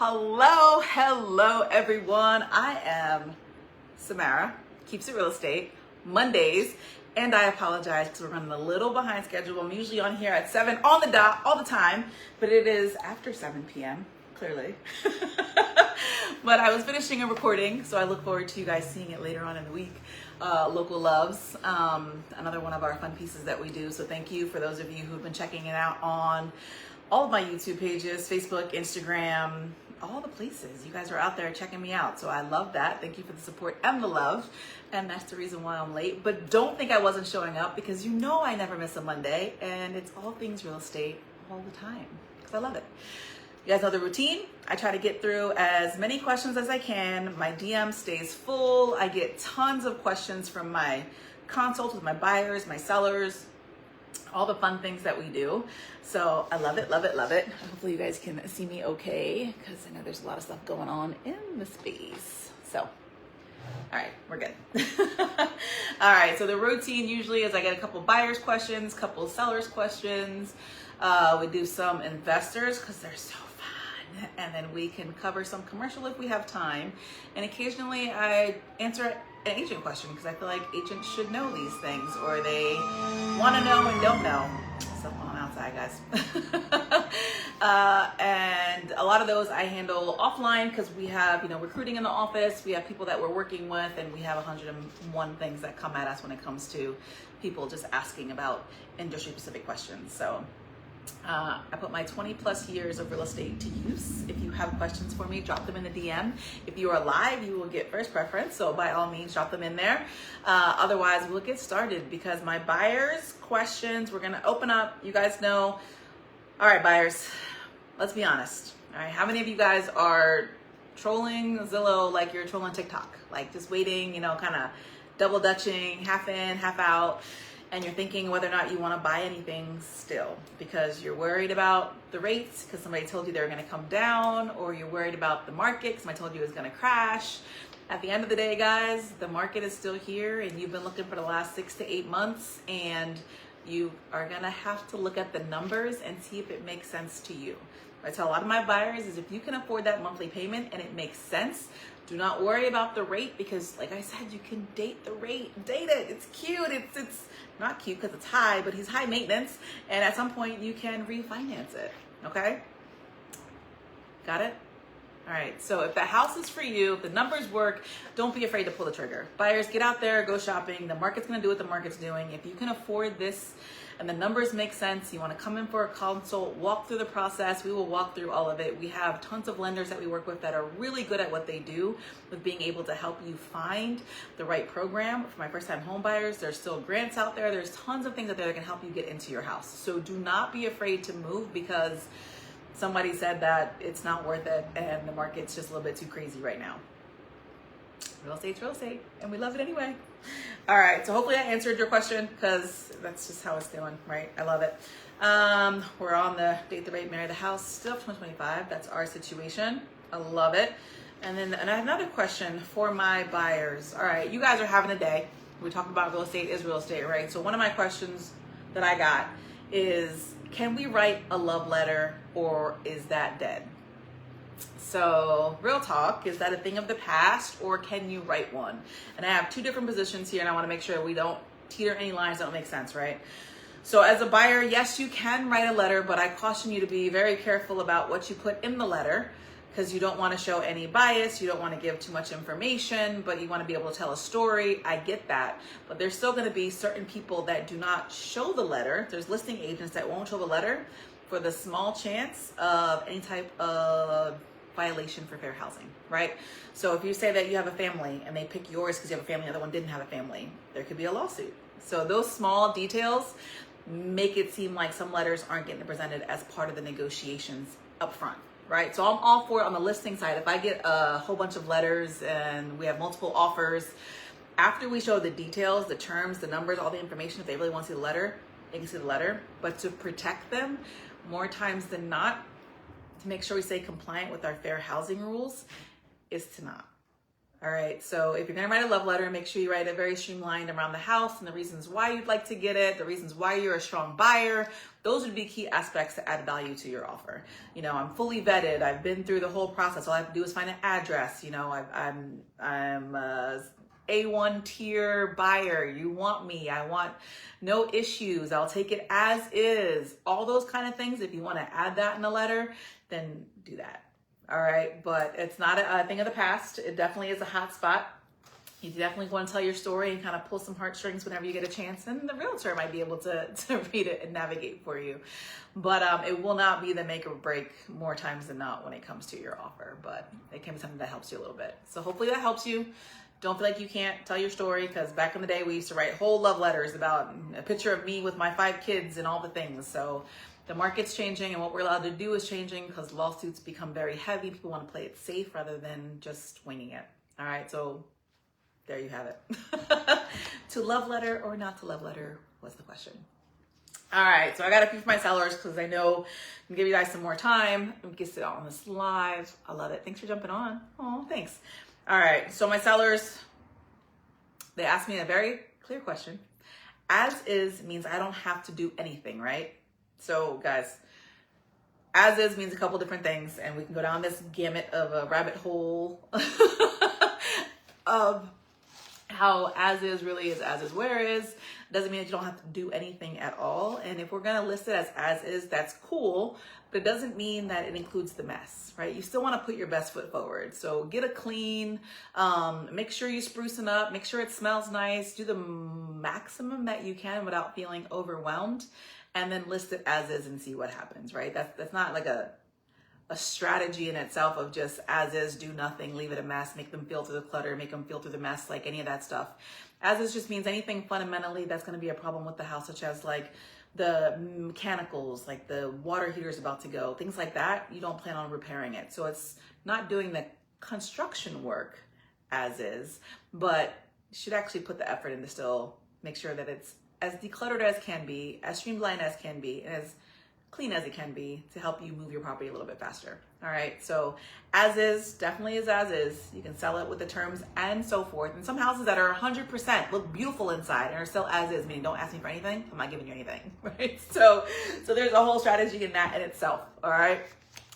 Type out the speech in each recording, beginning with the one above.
Hello everyone. I am Samara, Keeps It Real Estate, Mondays, and I apologize because we're running a little behind schedule. I'm usually on here at 7 on the dot all the time, but it is after 7 p.m., clearly. But I was finishing a recording, so I look forward to you guys seeing it later on in the week. Local Loves, another one of our fun pieces that we do. So thank you for those of you who've been checking it out on all of my YouTube pages, Facebook, Instagram, all the places. You guys are out there checking me out. So I love that. Thank you for the support and the love. And that's the reason why I'm late. But don't think I wasn't showing up, because you know I never miss a Monday, and it's all things real estate all the time because I love it. You guys know the routine. I try to get through as many questions as I can. My DM stays full. I get tons of questions from my consults with my buyers, my sellers, all the fun things that we do. So I love it, love it, love it. Hopefully you guys can see me okay, because I know there's a lot of stuff going on in the space. So, all right, we're good. All right, so the routine usually is I get a couple buyers questions, couple sellers questions. We do some investors because they're so fun. And then we can cover some commercial if we have time. And occasionally I answer an agent question because I feel like agents should know these things, or they want to know and don't know. Stuff on outside, guys. And a lot of those I handle offline because we have, recruiting in the office. We have people that we're working with, and we have 101 things that come at us when it comes to people just asking about industry-specific questions. So I put my 20 plus years of real estate to use. If you have questions for me, drop them in the DM. If you are live, you will get first preference. So by all means, drop them in there. Otherwise, we'll get started because my buyers' questions, we're going to open up. You guys know. All right, buyers, let's be honest. All right. How many of you guys are trolling Zillow like you're trolling TikTok? Like just waiting, kind of double dutching, half in, half out. And you're thinking whether or not you want to buy anything still because you're worried about the rates because somebody told you they were going to come down, or you're worried about the market because somebody told you it was going to crash. At the end of the day, guys, the market is still here, and you've been looking for the last 6 to 8 months, and you are going to have to look at the numbers and see if it makes sense to you. What I tell a lot of my buyers is if you can afford that monthly payment and it makes sense, do not worry about the rate, because like I said, you can date the rate. Date it. It's cute. It's not cute because it's high, but he's high maintenance. And at some point you can refinance it. Okay? Got it? All right. So if the house is for you, if the numbers work, don't be afraid to pull the trigger. Buyers, get out there, go shopping. The market's going to do what the market's doing. If you can afford this and the numbers make sense, you want to come in for a consult, walk through the process, we will walk through all of it. We have tons of lenders that we work with that are really good at what they do with being able to help you find the right program. For my first time home buyers, there's still grants out there. There's tons of things out there that can help you get into your house. So do not be afraid to move because somebody said that it's not worth it and the market's just a little bit too crazy right now. Real estate's real estate, and we love it anyway. All right, so hopefully I answered your question because that's just how it's doing, right? I love it. We're on the Date the Rate, Marry the House, still 2025. That's our situation. I love it. And then another question for my buyers. All right, you guys are having a day. We talk about real estate is real estate, right? So one of my questions that I got is, can we write a love letter, or is that dead? So real talk, is that a thing of the past, or can you write one? And I have two different positions here, and I want to make sure we don't teeter any lines that don't make sense, right? So as a buyer, yes, you can write a letter, but I caution you to be very careful about what you put in the letter, because you don't want to show any bias. You don't want to give too much information, but you want to be able to tell a story. I get that. But there's still going to be certain people that do not show the letter. There's listing agents that won't show the letter for the small chance of any type of violation for fair housing, right? So if you say that you have a family and they pick yours because you have a family, the other one didn't have a family, there could be a lawsuit. So those small details make it seem like some letters aren't getting presented as part of the negotiations up front, right? So I'm all for it on the listing side. If I get a whole bunch of letters and we have multiple offers, after we show the details, the terms, the numbers, all the information, if they really want to see the letter, they can see the letter. But to protect them, more times than not, to make sure we stay compliant with our fair housing rules, is to not. All right, so if you're gonna write a love letter, make sure you write it very streamlined around the house and the reasons why you'd like to get it, the reasons why you're a strong buyer. Those would be key aspects to add value to your offer. You know, I'm fully vetted. I've been through the whole process. All I have to do is find an address. You know, I'm a A1 tier buyer. You want me. I want no issues. I'll take it as is. All those kind of things. If you want to add that in a letter, then do that. All right, but it's not a thing of the past. It definitely is a hot spot. You definitely want to tell your story and kind of pull some heartstrings whenever you get a chance, and the realtor might be able to read it and navigate for you. But it will not be the make or break more times than not when it comes to your offer, but it can be something that helps you a little bit. So hopefully that helps you. Don't feel like you can't tell your story, because back in the day we used to write whole love letters about a picture of me with my 5 kids and all the things. So the market's changing, and what we're allowed to do is changing, because lawsuits become very heavy. People want to play it safe rather than just winging it. All right, so there you have it. To love letter or not to love letter was the question. All right, so I got a few for my sellers, because I know I'm gonna give you guys some more time. We can sit on this live. I love it. Thanks for jumping on. Oh, thanks. All right, so my sellers, they asked me a very clear question. As is means I don't have to do anything, right? So guys, as is means a couple different things, and we can go down this gamut of a rabbit hole of how as is really is as is where is. Doesn't mean that you don't have to do anything at all. And if we're gonna list it as is, that's cool, but it doesn't mean that it includes the mess, right? You still wanna put your best foot forward. So get a clean, make sure you sprucing up, make sure it smells nice, do the maximum that you can without feeling overwhelmed, and then list it as is and see what happens, right? That's not like a strategy in itself of just as is, do nothing, leave it a mess, make them feel through the clutter, make them feel through the mess, like any of that stuff. As is just means anything fundamentally that's going to be a problem with the house, such as like the mechanicals, like the water heater's about to go, things like that, you don't plan on repairing it. So it's not doing the construction work as is, but you should actually put the effort in to still make sure that it's as decluttered as can be, as streamlined as can be, and as clean as it can be to help you move your property a little bit faster. All right, so as is definitely is as is. You can sell it with the terms and so forth. And some houses that are 100% look beautiful inside and are still as is, meaning don't ask me for anything, I'm not giving you anything, right? So there's a whole strategy in that in itself, all right?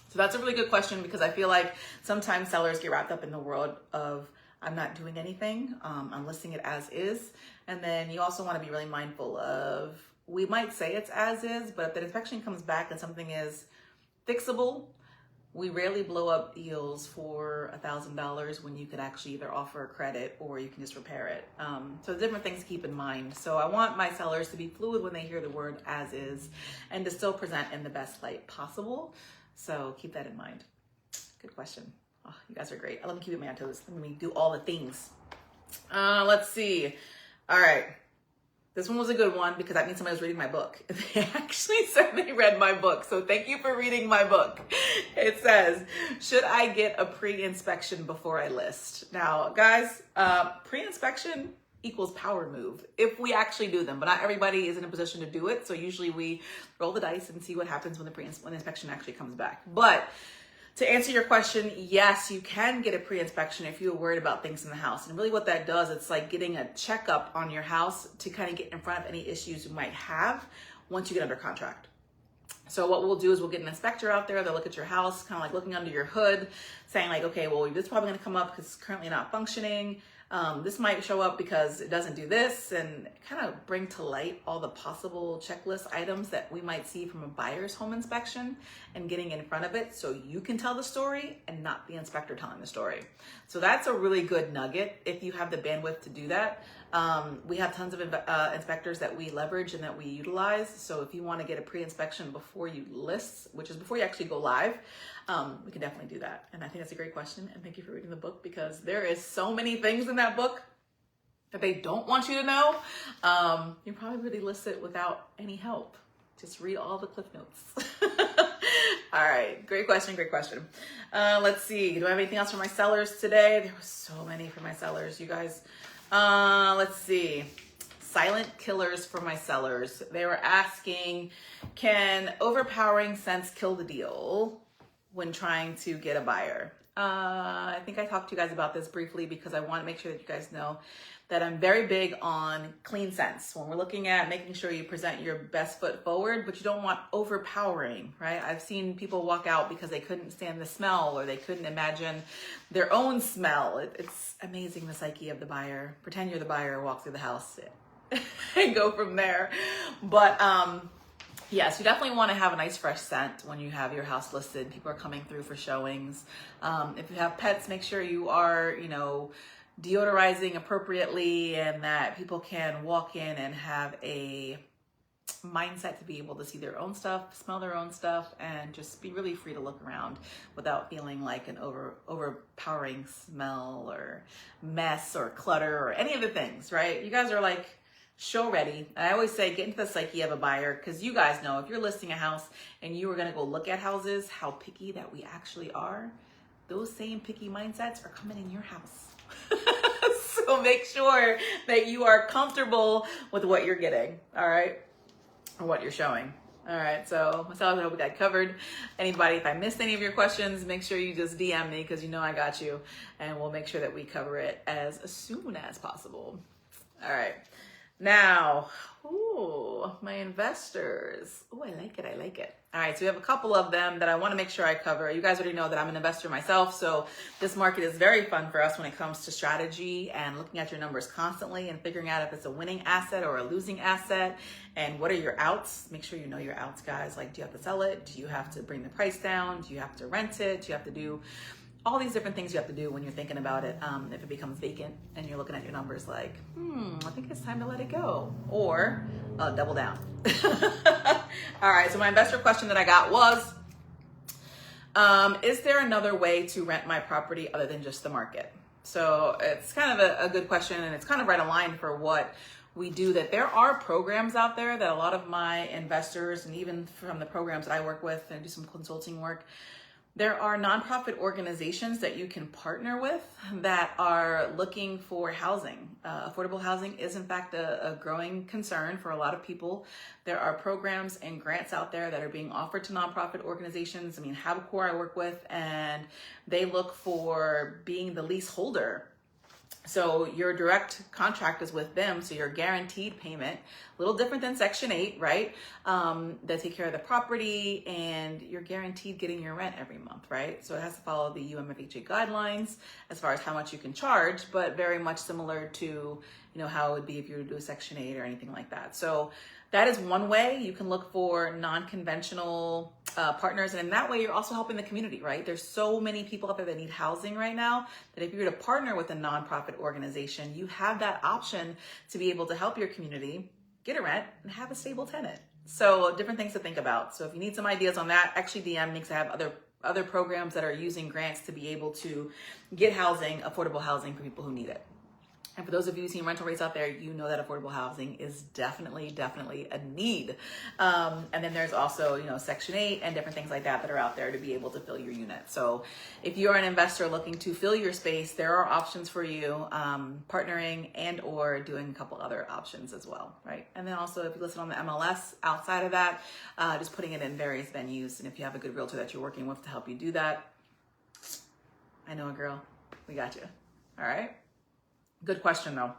So that's a really good question, because I feel like sometimes sellers get wrapped up in the world of I'm not doing anything, I'm listing it as is. And then you also want to be really mindful of, we might say it's as is, but if the inspection comes back and something is fixable, we rarely blow up deals for $1,000 when you could actually either offer a credit or you can just repair it. So different things to keep in mind. So I want my sellers to be fluid when they hear the word as is, and to still present in the best light possible. So keep that in mind. Good question. Oh, you guys are great. Let me keep it my toes. Let me do all the things. Let's see. All right. This one was a good one, because that means somebody was reading my book. They actually said they read my book. So thank you for reading my book. It says, should I get a pre-inspection before I list? Now, guys, pre-inspection equals power move if we actually do them, but not everybody is in a position to do it. So usually we roll the dice and see what happens when the inspection actually comes back. But to answer your question, yes, you can get a pre-inspection if you're worried about things in the house. And really what that does, it's like getting a checkup on your house to kind of get in front of any issues you might have once you get under contract. So what we'll do is we'll get an inspector out there. They'll look at your house, kind of like looking under your hood, saying like, okay, well, this is probably going to come up because it's currently not functioning. This might show up because it doesn't do this, and kind of bring to light all the possible checklist items that we might see from a buyer's home inspection, and getting in front of it so you can tell the story and not the inspector telling the story. So that's a really good nugget if you have the bandwidth to do that. We have tons of inspectors that we leverage and that we utilize. So if you want to get a pre-inspection before you list, which is before you actually go live, we can definitely do that. And I think that's a great question. And thank you for reading the book, because there is so many things in that book that they don't want you to know. You probably really list it without any help. Just read all the cliff notes. All right, great question, great question. Let's see, do I have anything else for my sellers today? There were so many for my sellers, you guys. Let's see. Silent killers for my sellers. They were asking, can overpowering scents kill the deal when trying to get a buyer? I think I talked to you guys about this briefly because I want to make sure that you guys know that I'm very big on clean sense when we're looking at making sure you present your best foot forward, but you don't want overpowering, right? I've seen people walk out because they couldn't stand the smell or they couldn't imagine their own smell. It's amazing, the psyche of the buyer. Pretend you're the buyer, walk through the house and go from there. But yes, you definitely want to have a nice fresh scent when you have your house listed. People are coming through for showings. If you have pets, make sure you are, deodorizing appropriately and that people can walk in and have a mindset to be able to see their own stuff, smell their own stuff, and just be really free to look around without feeling like an overpowering smell or mess or clutter or any of the things, right? You guys are like show ready. I always say get into the psyche of a buyer, because you guys know if you're listing a house and you are going to go look at houses, how picky that we actually are. Those same picky mindsets are coming in your house. So make sure that you are comfortable with what you're getting, all right? Or what you're showing. All right, so myself, I hope we got covered. Anybody, if I missed any of your questions, make sure you just DM me, because you know I got you, and we'll make sure that we cover it as soon as possible. All right. Now, my investors. I like it. All right, so we have a couple of them that I want to make sure I cover. You guys already know that I'm an investor myself, so this market is very fun for us when it comes to strategy and looking at your numbers constantly and figuring out if it's a winning asset or a losing asset and what are your outs. Make sure you know your outs, guys. Like, do you have to sell it? Do you have to bring the price down? Do you have to rent it? Do you have to do all these different things you have to do when you're thinking about it, if it becomes vacant and you're looking at your numbers like, I think it's time to let it go, or double down. All right, so my investor question that I got was, is there another way to rent my property other than just the market? So it's kind of a good question, and it's kind of right aligned for what we do, that there are programs out there that a lot of my investors, and even from the programs that I work with and do some consulting work, there are nonprofit organizations that you can partner with that are looking for housing. Affordable housing is in fact a growing concern for a lot of people. There are programs and grants out there that are being offered to nonprofit organizations. I mean, Habacor I work with, and they look for being the leaseholder. So your direct contract is with them, so your guaranteed payment, a little different than Section 8, right? They take care of the property, and you're guaranteed getting your rent every month, right? So it has to follow the UMFHA guidelines as far as how much you can charge, but very much similar to, how it would be if you were to do a Section 8 or anything like that. So that is one way you can look for non-conventional partners. And in that way, you're also helping the community, right? There's so many people out there that need housing right now that if you were to partner with a nonprofit organization, you have that option to be able to help your community get a rent and have a stable tenant. So different things to think about. So if you need some ideas on that, actually DM me, because I have other programs that are using grants to be able to get housing, affordable housing for people who need it. And for those of you who see rental rates out there, you know that affordable housing is definitely a need. And then there's also, Section 8 and different things like that are out there to be able to fill your unit. So if you're an investor looking to fill your space, there are options for you, partnering and or doing a couple other options as well, right? And then also if you listen on the MLS outside of that, just putting it in various venues. And if you have a good realtor that you're working with to help you do that, I know a girl, we got you. All right. Good question though.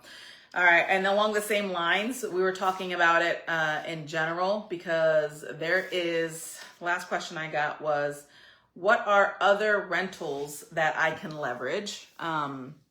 All right, and along the same lines, we were talking about it in general, because there is, last question I got was, what are other rentals that I can leverage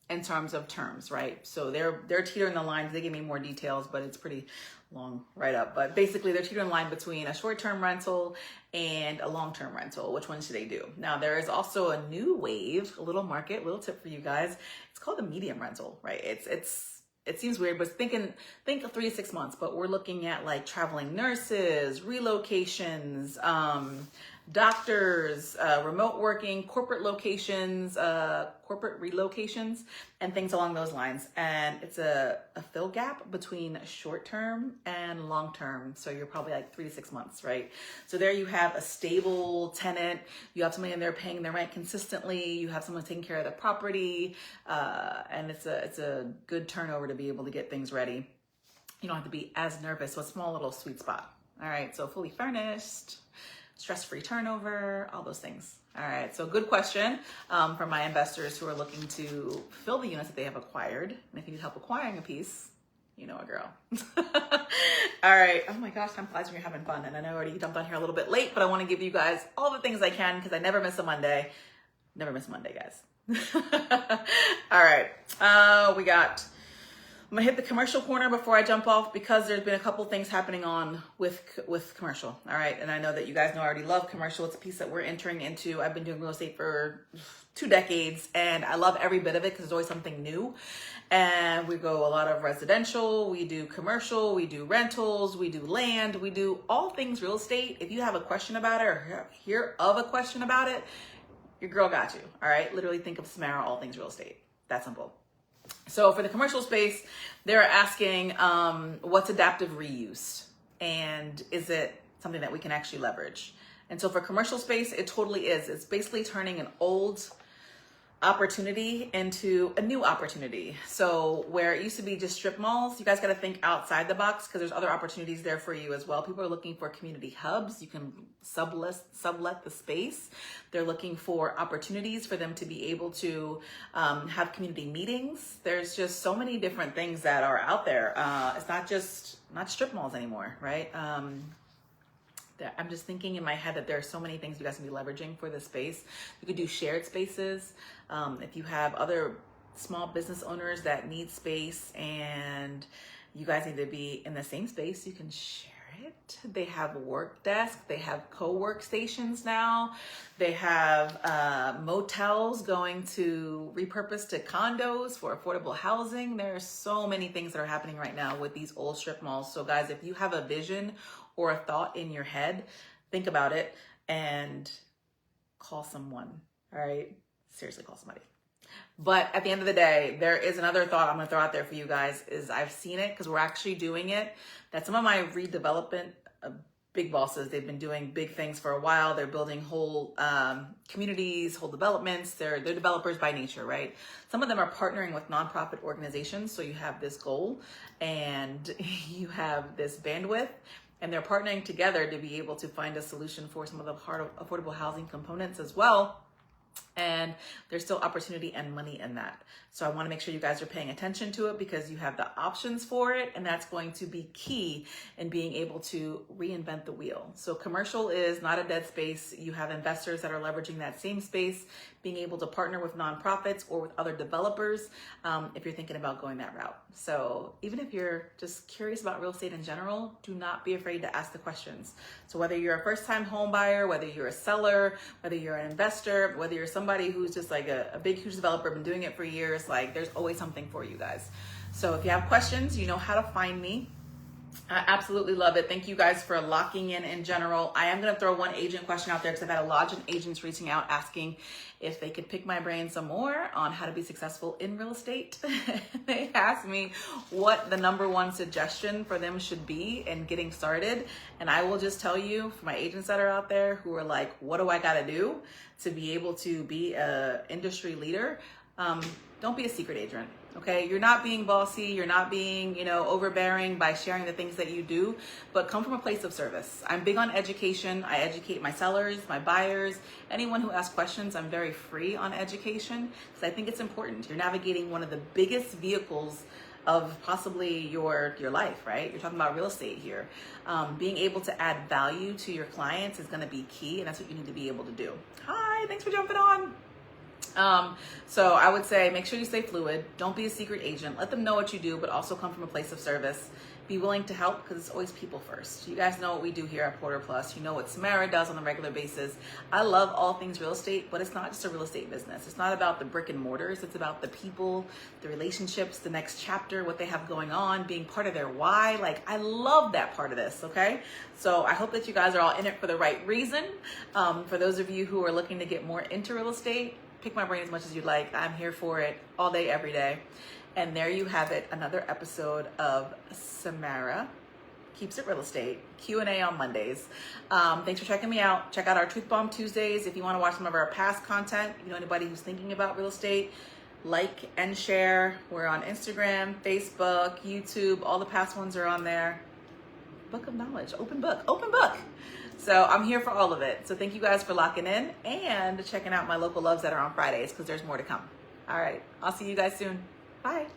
in terms of terms, right? So they're teetering the lines. They give me more details, but it's pretty long right up. But basically they're teetering the line between a short-term rental and a long-term rental. Which one should they do? Now there is also a new wave, a little little tip for you guys. It's called a medium rental, right? It seems weird, but think of 3 to 6 months, but we're looking at like traveling nurses, relocations, doctors, remote working, corporate locations, corporate relocations, and things along those lines. And it's a fill gap between short-term and long-term. So you're probably like 3 to 6 months, right? So there you have a stable tenant. You have somebody in there paying their rent consistently. You have someone taking care of the property. And it's a good turnover to be able to get things ready. You don't have to be as nervous. So a small little sweet spot. All right. So fully furnished, stress-free turnover, all those things. All right, so good question for my investors who are looking to fill the units that they have acquired. And if you need help acquiring a piece, you know a girl. All right. Oh my gosh, time flies when you're having fun. And I know I already jumped on here a little bit late, but I want to give you guys all the things I can because I never miss a Monday. Never miss a Monday, guys. All right. I'm gonna hit the commercial corner before I jump off because there's been a couple things happening on with commercial. All right. And I know that you guys know I already love commercial. It's a piece that we're entering into. I've been doing real estate for 2 decades and I love every bit of it because there's always something new. And we go a lot of residential, we do commercial, we do rentals, we do land, we do all things real estate. If you have a question about it or hear of a question about it, your girl got you. All right. Literally think of Samara, all things real estate. That simple. So for the commercial space, they're asking what's adaptive reuse and is it something that we can actually leverage? And so for commercial space, it totally is. It's basically turning an old opportunity into a new opportunity. So where it used to be just strip malls, you guys got to think outside the box because there's other opportunities there for you as well. People are looking for community hubs. You can sublet the space. They're looking for opportunities for them to be able to have community meetings. There's just so many different things that are out there. It's not strip malls anymore, right? I'm just thinking in my head that there are so many things you guys can be leveraging for this space. You could do shared spaces. If you have other small business owners that need space and you guys need to be in the same space, you can share it. They have a work desk. They have co-work stations now. They have motels going to repurpose to condos for affordable housing. There are so many things that are happening right now with these old strip malls. So guys, if you have a vision or a thought in your head, think about it and call someone, all right? Seriously, call somebody. But at the end of the day, there is another thought I'm gonna throw out there for you guys is I've seen it because we're actually doing it, that some of my redevelopment big bosses, they've been doing big things for a while. They're building whole communities, whole developments. They're developers by nature, right? Some of them are partnering with nonprofit organizations. So you have this goal and you have this bandwidth and they're partnering together to be able to find a solution for some of the affordable housing components as well. And there's still opportunity and money in that. So I want to make sure you guys are paying attention to it because you have the options for it. And that's going to be key in being able to reinvent the wheel. So commercial is not a dead space. You have investors that are leveraging that same space, being able to partner with nonprofits or with other developers if you're thinking about going that route. So even if you're just curious about real estate in general, do not be afraid to ask the questions. So whether you're a first-time home buyer, whether you're a seller, whether you're an investor, whether you're somebody who's just like a big, huge developer, been doing it for years, like there's always something for you guys. So if you have questions, you know how to find me. I absolutely love it. Thank you guys for locking in general. I am going to throw one agent question out there because I've had a lot of agents reaching out asking if they could pick my brain some more on how to be successful in real estate. They asked me what the #1 suggestion for them should be in getting started. And I will just tell you, for my agents that are out there who are like, what do I got to do to be able to be an industry leader? Don't be a secret agent. Okay, you're not being bossy, you're not being, overbearing by sharing the things that you do, but come from a place of service. I'm big on education. I educate my sellers, my buyers, anyone who asks questions. I'm very free on education because I think it's important. You're navigating one of the biggest vehicles of possibly your life, right? You're talking about real estate here. Being able to add value to your clients is going to be key, and that's what you need to be able to do. Hi, thanks for jumping on. So I would say make sure you stay fluid. Don't be a secret agent. Let them know what you do, but also come from a place of service. Be willing to help because it's always people first. You guys know what we do here at Porter Plus. You know what Samara does on a regular basis. I love all things real estate, but it's not just a real estate business. It's not about the brick and mortars. It's about the people, the relationships, the next chapter, what they have going on, being part of their why. Like, I love that part of this, okay? So I hope that you guys are all in it for the right reason. For those of you who are looking to get more into real estate, pick my brain as much as you'd like. I'm here for it all day, every day. And there you have it, another episode of Samara Keeps It Real Estate, Q&A on Mondays. Thanks for checking me out. Check out our Truth Bomb Tuesdays. If you want to watch some of our past content, you know anybody who's thinking about real estate, like and share. We're on Instagram, Facebook, YouTube. All the past ones are on there. book of knowledge, open book, open book. So I'm here for all of it. So thank you guys for locking in and checking out my local loves that are on Fridays, because there's more to come. All right, I'll see you guys soon. Bye.